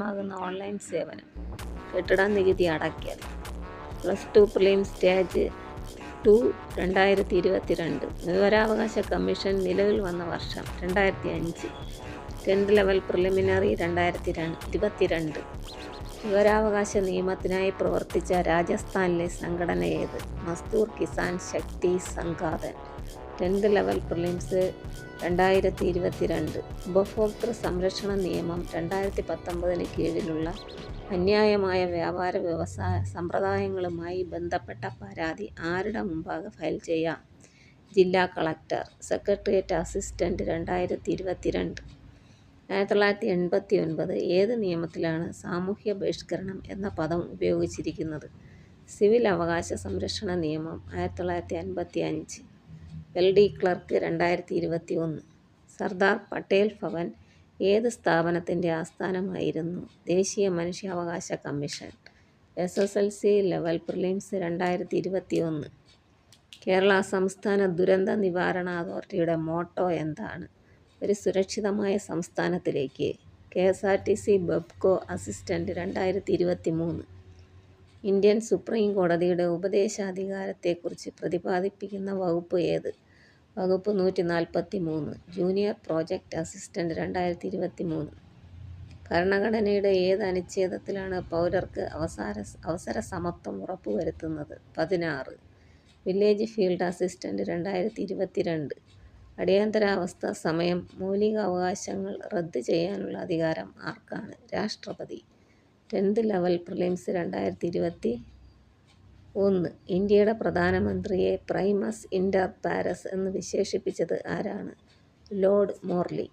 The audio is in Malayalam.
ലഭ്യമാകുന്ന ഓൺലൈൻ സേവനം. കെട്ടിട നികുതി അടയ്ക്കൽ. +2 പ്രിലിം സ്റ്റേജ് 2 2022. വിവരാവകാശ കമ്മീഷൻ നിലവിൽ വന്ന വർഷം 2005. 10th level preliminary 2022. വിവരാവകാശ നിയമത്തിനായി പ്രവർത്തിച്ച രാജസ്ഥാനിലെ സംഘടന ഏത്? മസ്ദൂർ കിസാൻ ശക്തി സംഘാതൻ. 10th level prelims 2022. ഉപഭോക്തൃ സംരക്ഷണ നിയമം 2019 കീഴിലുള്ള അന്യായമായ വ്യാപാര വ്യവസായ സമ്പ്രദായങ്ങളുമായി ബന്ധപ്പെട്ട പരാതി ആരുടെ മുമ്പാകെ ഫയൽ ചെയ്യാം? ജില്ലാ കളക്ടർ. Secretariat assistant 2022. 1989 ഏത് നിയമത്തിലാണ് സാമൂഹ്യ ബഹിഷ്കരണം എന്ന പദം ഉപയോഗിച്ചിരിക്കുന്നത്? സിവിൽ അവകാശ സംരക്ഷണ നിയമം 1955. LD clerk 2021. സർദാർ പട്ടേൽ ഭവൻ ഏത് സ്ഥാപനത്തിൻ്റെ ആസ്ഥാനമായിരുന്നു? ദേശീയ മനുഷ്യാവകാശ commission. SSLC level prelims 2021. Kerala സംസ്ഥാന ദുരന്ത നിവാരണ അതോറിറ്റിയുടെ മോട്ടോ എന്താണ്? ഒരു സുരക്ഷിതമായ സംസ്ഥാനത്തിലേക്ക്. KSRTC Bevco assistant 2023. Indian supreme കോടതിയുടെ ഉപദേശാധികാരത്തെക്കുറിച്ച് പ്രതിപാദിപ്പിക്കുന്ന വകുപ്പ് ഏത്? വകുപ്പ് 143. Junior project assistant 2023. ഭരണഘടനയുടെ ഏത് അനുച്ഛേദത്തിലാണ് പൗരർക്ക് അവസര സമത്വം ഉറപ്പുവരുത്തുന്നത്? 16. Village field assistant 2022. അടിയന്തരാവസ്ഥ സമയം മൗലികാവകാശങ്ങൾ റദ്ദ് ചെയ്യാനുള്ള അധികാരം ആർക്കാണ്? രാഷ്ട്രപതി. 10th level prelims 2021. ഇന്ത്യയുടെ പ്രധാനമന്ത്രിയെ പ്രൈമസ് ഇന്റർ പാരസ് എന്ന് വിശേഷിപ്പിച്ചത് ആരാണ്? Lord Morley.